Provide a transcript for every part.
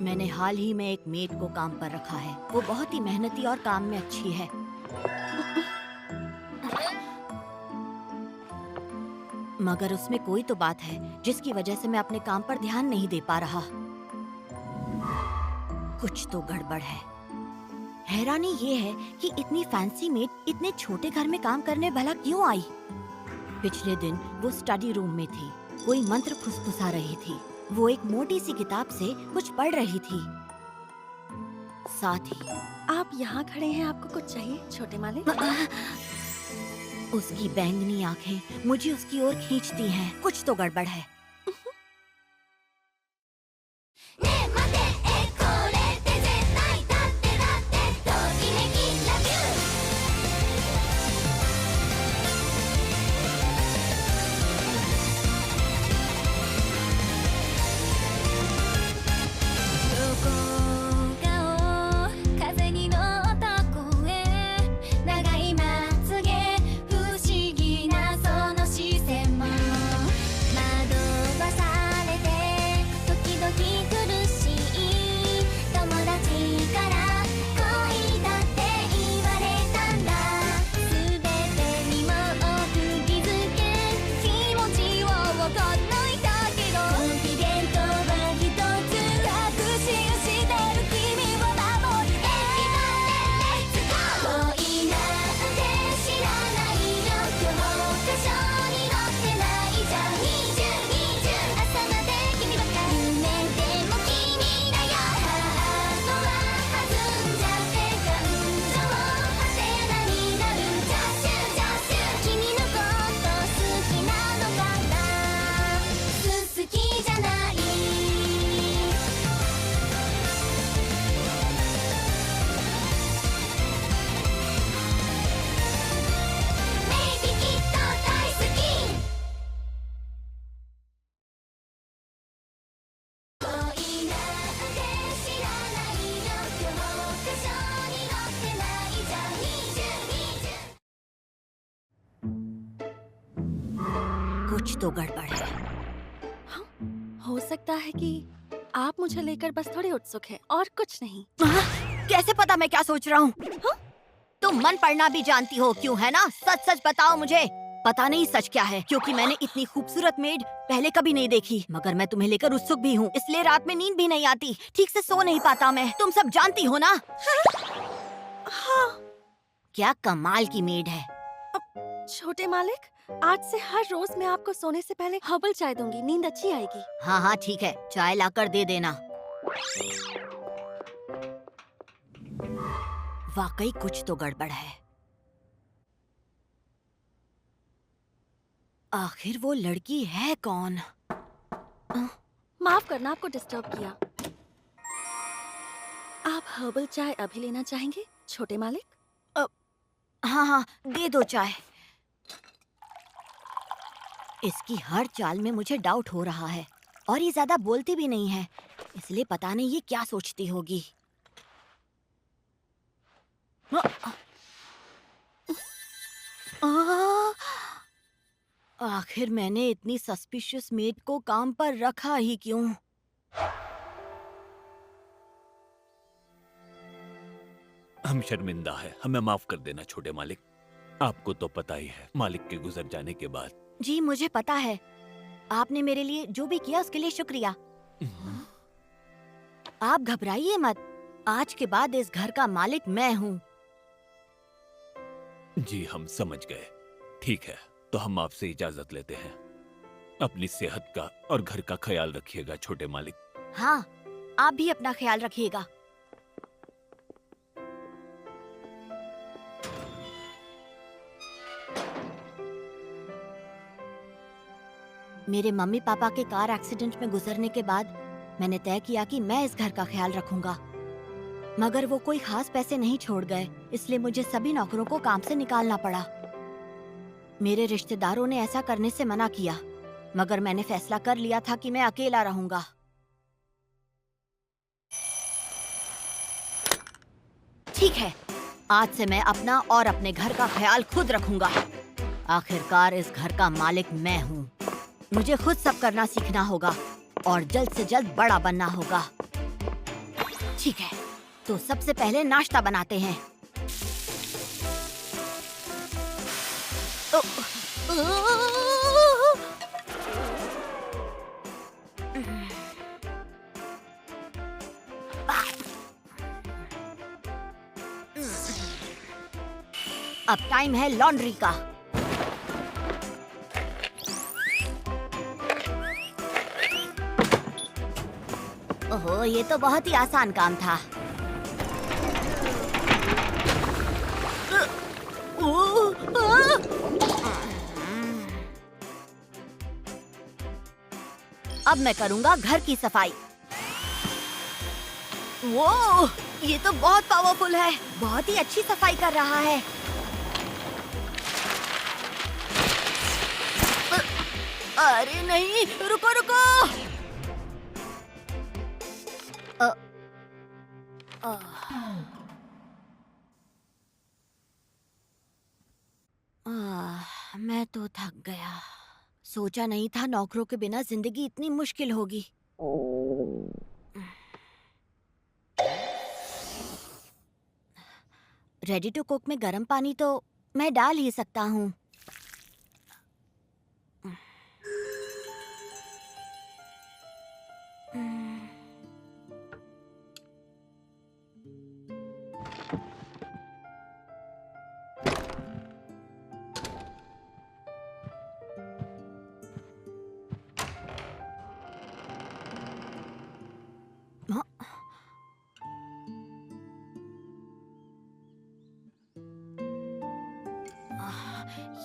मैंने हाल ही में एक मेड को काम पर रखा है। वो बहुत ही मेहनती और काम में अच्छी है। मगर उसमें कोई तो बात है जिसकी वजह से मैं अपने काम पर ध्यान नहीं दे पा रहा। कुछ तो गड़बड़ है। हैरानी ये है कि इतनी फैंसी मेड इतने छोटे घर में काम करने भला क्यों आई? पिछले दिन वो स्टडी रूम में थी। कोई मंत्र फुसफुसा रही थी। वो एक मोटी सी किताब से कुछ पढ़ रही थी। साथ ही आप यहाँ खड़े हैं, आपको कुछ चाहिए छोटे मालिक? उसकी बैंगनी आंखें मुझे उसकी ओर खींचती हैं। कुछ तो गड़बड़ है। कुछ तो गड़बड़ है। हाँ, हो सकता है कि आप मुझे लेकर बस थोड़े उत्सुक हैं और कुछ नहीं। कैसे पता मैं क्या सोच रहा हूँ? तुम मन पढ़ना भी जानती हो क्यों, है ना? सच सच बताओ मुझे। पता नहीं सच क्या है, क्योंकि मैंने इतनी खूबसूरत मेड पहले कभी नहीं देखी। मगर मैं तुम्हें लेकर उत्सुक भी हूँ, इसलिए रात में नींद भी नहीं आती। ठीक से सो नहीं पाता मैं। तुम सब जानती हो ना? हाँ। क्या कमाल की मेड है। छोटे मालिक, आज से हर रोज मैं आपको सोने से पहले हर्बल चाय दूंगी। नींद अच्छी आएगी। हाँ हाँ ठीक है, चाय लाकर दे देना। वाकई कुछ तो गड़बड़ है। आखिर वो लड़की है कौन? माफ करना आपको डिस्टर्ब किया। आप हर्बल चाय अभी लेना चाहेंगे छोटे मालिक? हाँ हाँ दे दो चाय। इसकी हर चाल में मुझे डाउट हो रहा है और ये ज्यादा बोलती भी नहीं है, इसलिए पता नहीं ये क्या सोचती होगी। आखिर मैंने इतनी सस्पिशियस मेड को काम पर रखा ही क्यों? हम शर्मिंदा है, हमें माफ कर देना छोटे मालिक। आपको तो पता ही है, मालिक के गुजर जाने के बाद। जी मुझे पता है। आपने मेरे लिए जो भी किया उसके लिए शुक्रिया। आप घबराइए मत। आज के बाद इस घर का मालिक मैं हूँ। जी हम समझ गए। ठीक है, तो हम आपसे इजाजत लेते हैं। अपनी सेहत का और घर का ख्याल रखिएगा छोटे मालिक। हाँ, आप भी अपना ख्याल रखिएगा। मेरे मम्मी पापा के कार एक्सीडेंट में गुजरने के बाद मैंने तय किया कि मैं इस घर का ख्याल रखूंगा। मगर वो कोई खास पैसे नहीं छोड़ गए, इसलिए मुझे सभी नौकरों को काम से निकालना पड़ा। मेरे रिश्तेदारों ने ऐसा करने से मना किया, मगर मैंने फैसला कर लिया था कि मैं अकेला रहूंगा। ठीक है, आज से मैं अपना और अपने घर का ख्याल खुद रखूंगा। आखिरकार इस घर का मालिक मैं हूँ। मुझे खुद सब करना सीखना होगा और जल्द से जल्द बड़ा बनना होगा। ठीक है, तो सबसे पहले नाश्ता बनाते हैं। ओ, अब टाइम है लॉन्ड्री का। ओहो, ये तो बहुत ही आसान काम था। अब मैं करूंगा घर की सफाई। वो, ये तो बहुत पावरफुल है, बहुत ही अच्छी सफाई कर रहा है। अरे नहीं, रुको रुको। मैं तो थक गया। सोचा नहीं था नौकरों के बिना जिंदगी इतनी मुश्किल होगी। रेडी टू कुक में गर्म पानी तो मैं डाल ही सकता हूँ।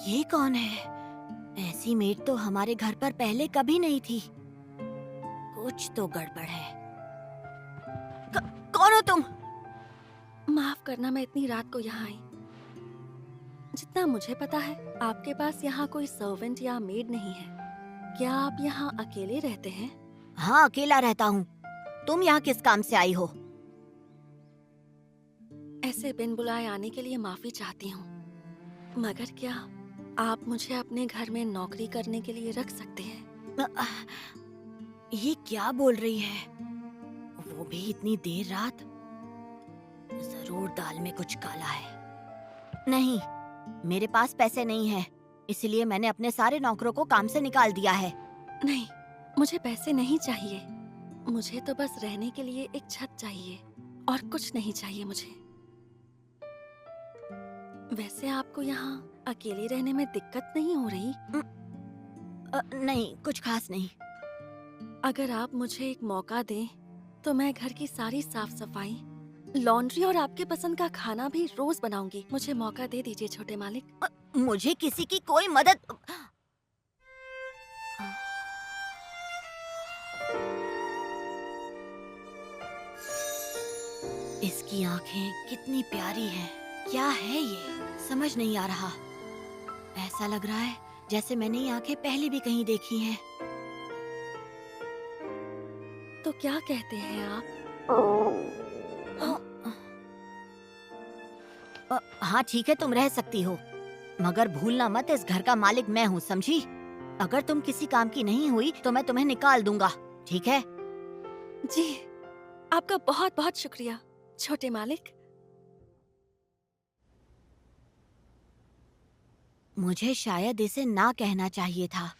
ये कौन है? ऐसी मेड तो हमारे घर पर पहले कभी नहीं थी। कुछ तो गड़बड़ है। कौन हो तुम? माफ करना, मैं इतनी रात को यहाँ आई। जितना मुझे पता है, आपके पास यहाँ कोई सर्वेंट या मेड नहीं है। क्या आप यहाँ अकेले रहते हैं? हाँ, अकेला रहता हूँ। तुम यहाँ किस काम से आई हो? ऐसे बिन बुलाए आने के लिए माफी चाहती हूँ, मगर क्या आप मुझे अपने घर में नौकरी करने के लिए रख सकते हैं? ये क्या बोल रही है? वो भी इतनी देर रात? जरूर दाल में कुछ काला है। नहीं, मेरे पास पैसे नहीं है, इसलिए मैंने अपने सारे नौकरों को काम से निकाल दिया है। नहीं, मुझे पैसे नहीं चाहिए। मुझे तो बस रहने के लिए एक छत चाहिए और कुछ नहीं चाहिए मुझे। वैसे आपको यहाँ अकेले रहने में दिक्कत नहीं हो रही? नहीं, कुछ खास नहीं। अगर आप मुझे एक मौका दें तो मैं घर की सारी साफ सफाई, लॉन्ड्री और आपके पसंद का खाना भी रोज बनाऊंगी। मुझे मौका दे दीजिए छोटे मालिक। मुझे किसी की कोई मदद। इसकी आंखें कितनी प्यारी हैं। क्या है ये? समझ नहीं आ रहा। ऐसा लग रहा है जैसे मैंने ये आंखें पहले भी कहीं देखी हैं। तो क्या कहते हैं आप? हाँ ठीक है, तुम रह सकती हो, मगर भूलना मत इस घर का मालिक मैं हूँ, समझी? अगर तुम किसी काम की नहीं हुई तो मैं तुम्हें निकाल दूंगा, ठीक है? जी, आपका बहुत बहुत शुक्रिया छोटे मालिक। मुझे शायद इसे ना कहना चाहिए था,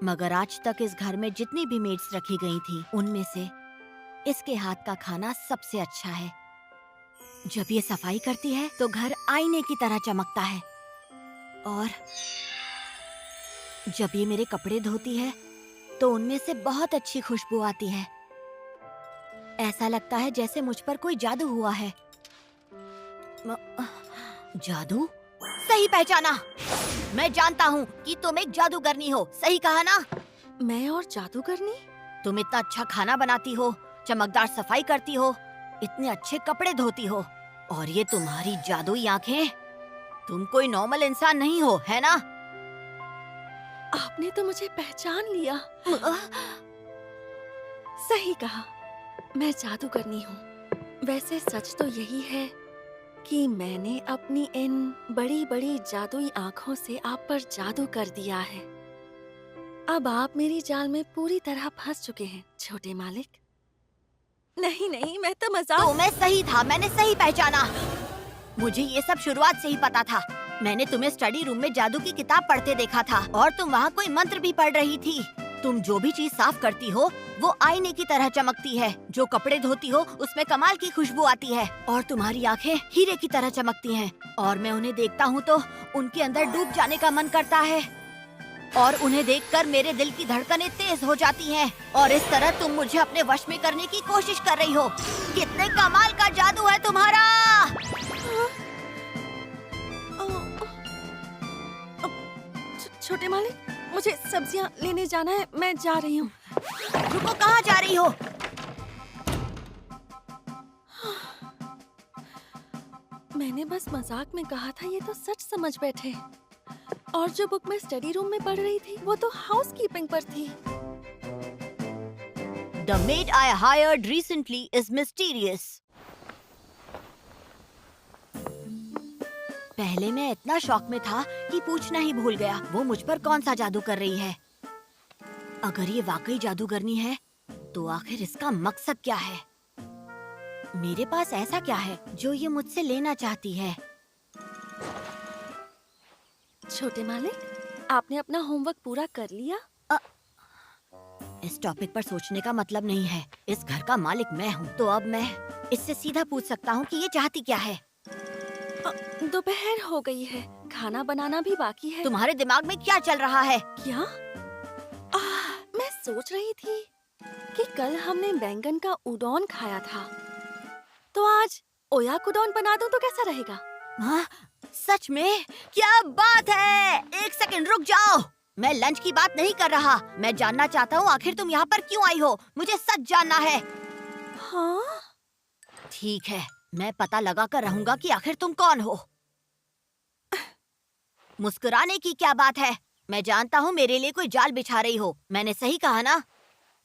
मगर आज तक इस घर में जितनी भी मेड्स रखी गई थी, उनमें से इसके हाथ का खाना सबसे अच्छा है। जब ये सफाई करती है तो घर आईने की तरह चमकता है, और जब ये मेरे कपड़े धोती है तो उनमें से बहुत अच्छी खुशबू आती है। ऐसा लगता है जैसे मुझ पर कोई जादू हुआ है। जादू? सही पहचाना। मैं जानता हूँ कि तुम एक जादूगरनी हो, सही कहा ना? मैं और जादूगरनी? तुम इतना अच्छा खाना बनाती हो, चमकदार सफाई करती हो, इतने अच्छे कपड़े धोती हो, और ये तुम्हारी जादुई आंखें। तुम कोई नॉर्मल इंसान नहीं हो, है ना? आपने तो मुझे पहचान लिया। सही कहा, मैं जादूगरनी हूँ। वैसे सच तो यही है कि मैंने अपनी इन बड़ी बड़ी जादुई आँखों से आप पर जादू कर दिया है। अब आप मेरी जाल में पूरी तरह फंस चुके हैं छोटे मालिक। नहीं नहीं, मैं तो मजाक। तो मैं सही था, मैंने सही पहचाना। मुझे ये सब शुरुआत से ही पता था। मैंने तुम्हें स्टडी रूम में जादू की किताब पढ़ते देखा था और तुम वहाँ कोई मंत्र भी पढ़ रही थी। तुम जो भी चीज साफ करती हो वो आईने की तरह चमकती है। जो कपड़े धोती हो उसमें कमाल की खुशबू आती है और तुम्हारी आंखें हीरे की तरह चमकती हैं। और मैं उन्हें देखता हूँ तो उनके अंदर डूब जाने का मन करता है और उन्हें देखकर मेरे दिल की धड़कनें तेज हो जाती हैं। और इस तरह तुम मुझे अपने वश में करने की कोशिश कर रही हो। कितने कमाल का जादू है तुम्हारा। छोटे मालिक, मुझे सब्जियां लेने जाना है, मैं जा रही हूँ। रुको, कहाँ जा रही हो? मैंने बस मजाक में कहा था, ये तो सच समझ बैठे। और जो बुक मैं स्टडी रूम में पढ़ रही थी वो तो हाउसकीपिंग पर थी। The maid I hired recently is mysterious. पहले मैं इतना शॉक में था कि पूछना ही भूल गया वो मुझ पर कौन सा जादू कर रही है। अगर ये वाकई जादूगरनी है तो आखिर इसका मकसद क्या है? मेरे पास ऐसा क्या है जो ये मुझसे लेना चाहती है? छोटे मालिक, आपने अपना होमवर्क पूरा कर लिया? इस टॉपिक पर सोचने का मतलब नहीं है। इस घर का मालिक मैं हूँ, तो अब मैं इससे सीधा पूछ सकता हूँ कि ये चाहती क्या है। दोपहर हो गई है, खाना बनाना भी बाकी है। तुम्हारे दिमाग में क्या चल रहा है? क्या? मैं सोच रही थी कि कल हमने बैंगन का उडोन खाया था, तो आज ओयाकुडोन बना दूं तो कैसा रहेगा? हाँ, सच में? क्या बात है! एक सेकंड रुक जाओ। मैं लंच की बात नहीं कर रहा। मैं जानना चाहता हूँ आखिर तुम यहाँ पर क्यों आई हो। मुझे सच जानना है। हाँ? ठीक है, मैं पता लगा कर रहूंगा कि आखिर तुम कौन हो। मुस्कुराने की क्या बात है? मैं जानता हूँ मेरे लिए कोई जाल बिछा रही हो। मैंने सही कहा ना?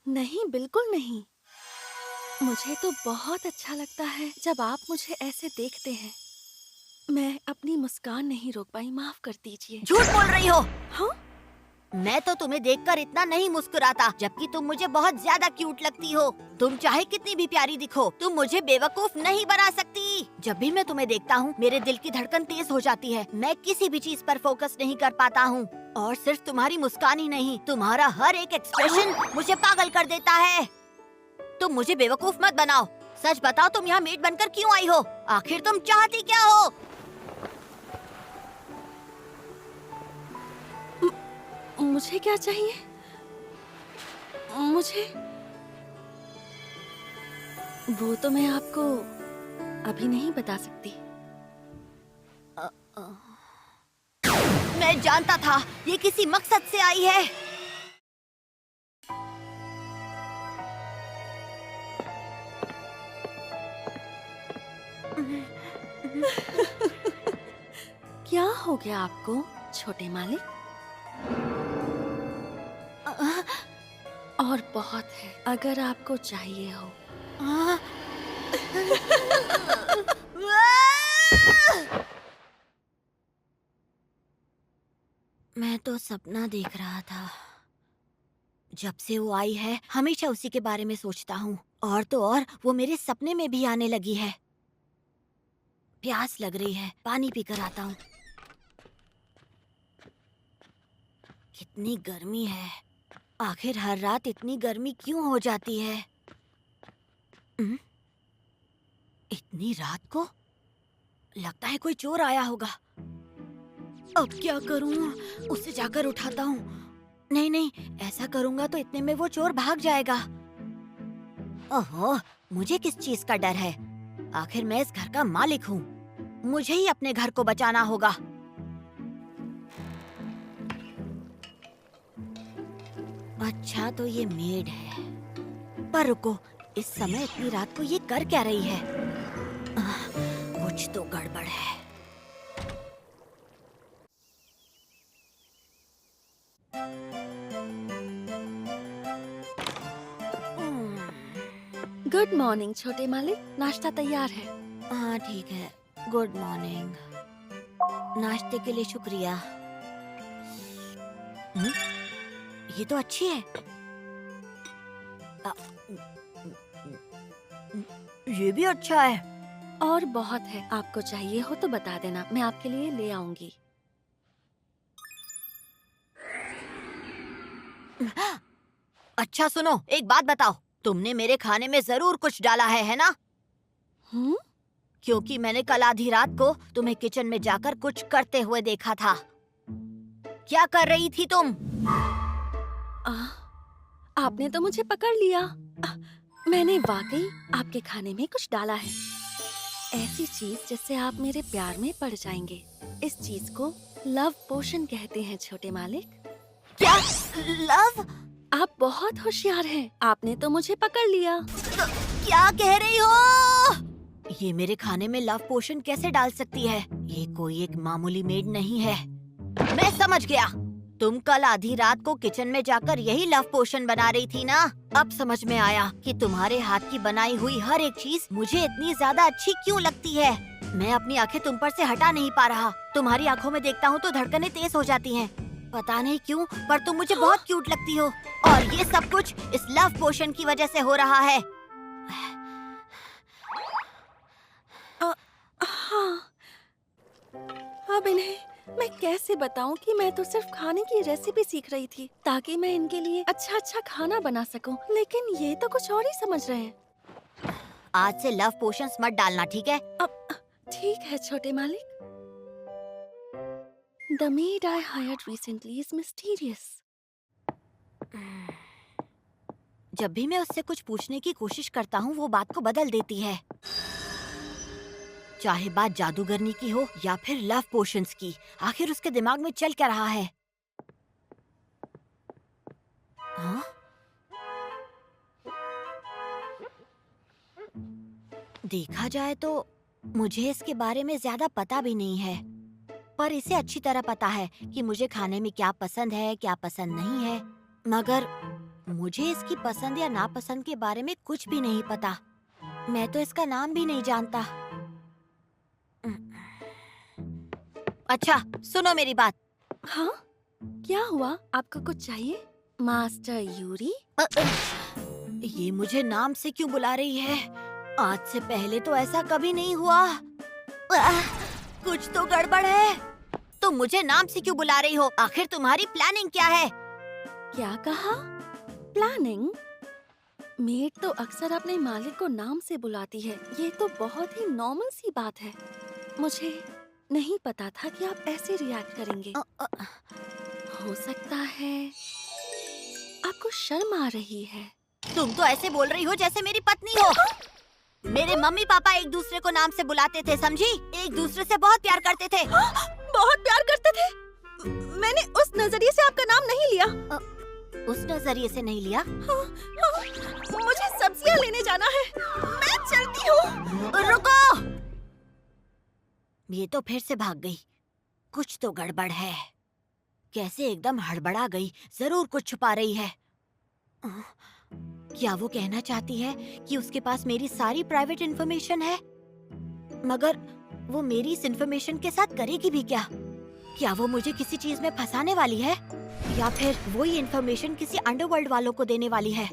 नहीं, बिल्कुल नहीं। मुझे तो बहुत अच्छा लगता है जब आप मुझे ऐसे देखते हैं। मैं अपनी मुस्कान नहीं रोक पाई, माफ कर दीजिए। झूठ बोल रही हो। हाँ? मैं तो तुम्हें देखकर इतना नहीं मुस्कुराता, जबकि तुम मुझे बहुत ज्यादा क्यूट लगती हो। तुम चाहे कितनी भी प्यारी दिखो, तुम मुझे बेवकूफ नहीं बना सकती। जब भी मैं तुम्हें देखता हूँ मेरे दिल की धड़कन तेज हो जाती है। मैं किसी भी चीज पर फोकस नहीं कर पाता हूँ। और सिर्फ तुम्हारी मुस्कान ही नहीं, तुम्हारा हर एक एक्सप्रेशन मुझे पागल कर देता है। तुम मुझे बेवकूफ मत बनाओ। सच बताओ, तुम यहाँ मेड बनकर क्यों आई हो? आखिर तुम चाहती क्या हो? मुझे क्या चाहिए? मुझे वो तो मैं आपको अभी नहीं बता सकती। मैं जानता था ये किसी मकसद से आई है। क्या हो गया आपको, छोटे मालिक? और बहुत है, अगर आपको चाहिए हो। मैं तो सपना देख रहा था। जब से वो आई है हमेशा उसी के बारे में सोचता हूँ। और तो और वो मेरे सपने में भी आने लगी है। प्यास लग रही है, पानी पीकर आता हूँ। कितनी गर्मी है। आखिर हर रात इतनी गर्मी क्यों हो जाती है? इतनी रात को? लगता है कोई चोर आया होगा। अब क्या करूं? उसे जाकर उठाता हूँ। नहीं नहीं, ऐसा करूंगा तो इतने में वो चोर भाग जाएगा। ओहो, मुझे किस चीज का डर है? आखिर मैं इस घर का मालिक हूँ। मुझे ही अपने घर को बचाना होगा। अच्छा, तो ये मेड है। पर रुको, इस समय इतनी रात को ये कर क्या रही है? कुछ तो गड़बड़ है। गुड मॉर्निंग छोटे मालिक, नाश्ता तैयार है। हाँ ठीक है, गुड मॉर्निंग। नाश्ते के लिए शुक्रिया। ये तो अच्छी है। ये भी अच्छा है। और बहुत है, आपको चाहिए हो तो बता देना, मैं आपके लिए ले आऊंगी। अच्छा सुनो, एक बात बताओ, तुमने मेरे खाने में जरूर कुछ डाला है ना? हम्म? क्योंकि मैंने कल आधी रात को तुम्हें किचन में जाकर कुछ करते हुए देखा था। क्या कर रही थी तुम? आ, आपने तो मुझे पकड़ लिया। मैंने वाकई आपके खाने में कुछ डाला है, ऐसी चीज जिससे आप मेरे प्यार में पड़ जाएंगे। इस चीज को लव पोशन कहते हैं छोटे मालिक। क्या? लव? आप बहुत होशियार हैं, आपने तो मुझे पकड़ लिया। क्या कह रही हो? ये मेरे खाने में लव पोशन कैसे डाल सकती है? ये कोई एक मामूली मेड नहीं है। मैं समझ गया, तुम कल आधी रात को किचन में जाकर यही लव पोशन बना रही थी ना? अब समझ में आया कि तुम्हारे हाथ की बनाई हुई हर एक चीज मुझे इतनी ज्यादा अच्छी क्यों लगती है। मैं अपनी आंखें तुम पर से हटा नहीं पा रहा। तुम्हारी आंखों में देखता हूँ तो धड़कनें तेज हो जाती हैं। पता नहीं क्यों, पर तुम मुझे बहुत क्यूट लगती हो। और ये सब कुछ इस लव पोशन की वजह से हो रहा है। हाँ, अब इन्हें मैं कैसे बताऊं कि मैं तो सिर्फ खाने की रेसिपी सीख रही थी ताकि मैं इनके लिए अच्छा अच्छा खाना बना सकूं, लेकिन ये तो कुछ और ही समझ रहे हैं। आज से लव पोशंस मत डालना, ठीक है? अब ठीक है छोटे मालिक। The maid I hired recently is mysterious. जब भी मैं उससे कुछ पूछने की कोशिश करता हूँ वो बात को बदल देती है। चाहे बात जादूगरनी की हो या फिर लव पोशंस की, आखिर उसके दिमाग में चल क्या रहा है? हाँ? देखा जाए तो मुझे इसके बारे में ज्यादा पता भी नहीं है, पर इसे अच्छी तरह पता है कि मुझे खाने में क्या पसंद है, क्या पसंद नहीं है। मगर मुझे इसकी पसंद या नापसंद के बारे में कुछ भी नहीं पता। मैं तो इसका नाम भी नहीं जानता। अच्छा, सुनो मेरी बात। हाँ? क्या हुआ? आपको कुछ चाहिए? Master Yuri? ये मुझे नाम से क्यों बुला रही है? आज से पहले तो ऐसा कभी नहीं हुआ। कुछ तो गड़बड़ है। तुम मुझे नाम से क्यों बुला रही हो? आखिर तुम्हारी प्लानिंग क्या है? क्या कहा? प्लानिंग? मेड तो अक्सर अपने मालिक को नाम से बुलाती है। ये तो बहुत ही नॉर्मल सी बात है। मुझे नहीं पता था कि आप ऐसे रिएक्ट करेंगे। हो सकता है आपको शर्म आ रही है। तुम तो ऐसे बोल रही हो जैसे मेरी पत्नी हो। मेरे मम्मी पापा एक दूसरे को नाम से बुलाते थे, समझी? एक दूसरे से बहुत प्यार करते थे। बहुत प्यार करते थे? मैंने उस नजरिए से आपका नाम नहीं लिया। उस नजरिए से नहीं लिया? मुझे सब्जियां लेने जाना है, मैं चलती हूँ। रुको! ये तो फिर से भाग गई। कुछ तो गड़बड़ है। कैसे एकदम हड़बड़ा गई? जरूर कुछ छुपा रही है। क्या वो कहना चाहती है कि उसके पास मेरी सारी प्राइवेट इंफॉर्मेशन है? मगर वो मेरी इस इंफॉर्मेशन के साथ करेगी भी क्या? क्या वो मुझे किसी चीज में फंसाने वाली है? या फिर वो ये इंफॉर्मेशन किसी अंडरवर्ल्ड वालों को देने वाली है?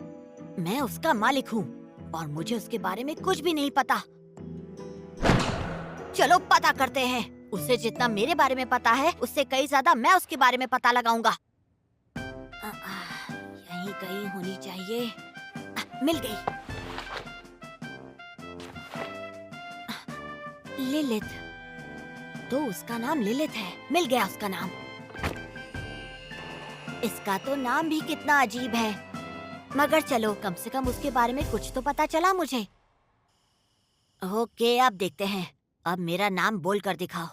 मैं उसका मालिक हूँ और मुझे उसके बारे में कुछ भी नहीं पता। चलो पता करते हैं। उसे जितना मेरे बारे में पता है, उससे कई ज्यादा मैं उसके बारे में पता लगाऊंगा। यहीं कहीं होनी चाहिए। मिल गई। लिलिथ। तो उसका नाम लिलिथ है। मिल गया उसका नाम। इसका तो नाम भी कितना अजीब है। मगर चलो, कम से कम उसके बारे में कुछ तो पता चला मुझे। ओके, अब देखते हैं। अब मेरा नाम बोल कर दिखाओ।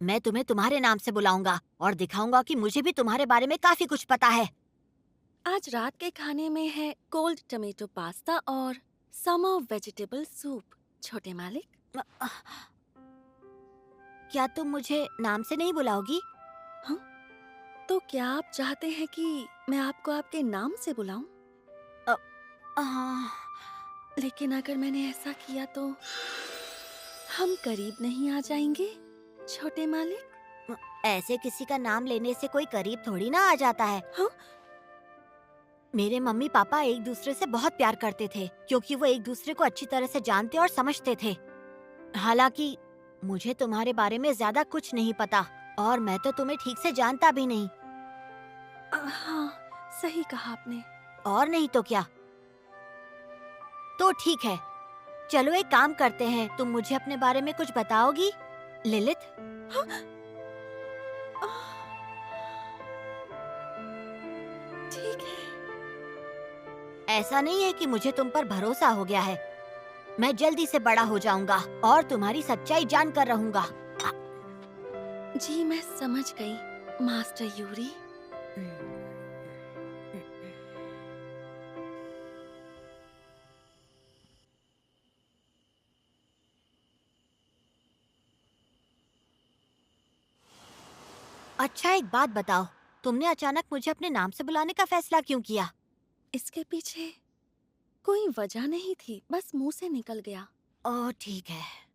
मैं तुम्हें तुम्हारे नाम से बुलाऊंगा और दिखाऊंगा कि मुझे भी तुम्हारे बारे में काफी कुछ पता है। आज रात के खाने में है कोल्ड टमेटो पास्ता और समर वेजिटेबल सूप। छोटे मालिक, क्या तुम मुझे नाम से नहीं बुलाओगी? हाँ? तो क्या आप चाहते हैं कि मैं आपको आपके नाम से बुलाऊं? लेकिन अगर मैंने ऐसा किया तो हम करीब नहीं आ जाएंगे छोटे मालिक? ऐसे किसी का नाम लेने से कोई करीब थोड़ी ना आ जाता है। हाँ? मेरे मम्मी पापा एक दूसरे से बहुत प्यार करते थे क्योंकि वो एक दूसरे को अच्छी तरह से जानते और समझते थे। हालांकि मुझे तुम्हारे बारे में ज्यादा कुछ नहीं पता और मैं तो तुम्हें ठीक से जानता भी नहीं। हाँ, सही कहा आपने। और नहीं तो क्या। तो ठीक है, चलो एक काम करते हैं, तुम मुझे अपने बारे में कुछ बताओगी लिलित? हाँ, आह, ठीक है। ऐसा नहीं है कि मुझे तुम पर भरोसा हो गया है। मैं जल्दी से बड़ा हो जाऊंगा और तुम्हारी सच्चाई जानकर रहूंगा। जी मैं समझ गई मास्टर यूरी। अच्छा एक बात बताओ, तुमने अचानक मुझे अपने नाम से बुलाने का फैसला क्यों किया? इसके पीछे कोई वजह नहीं थी, बस मुंह से निकल गया। ओह ठीक है।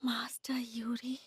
Master Yuri.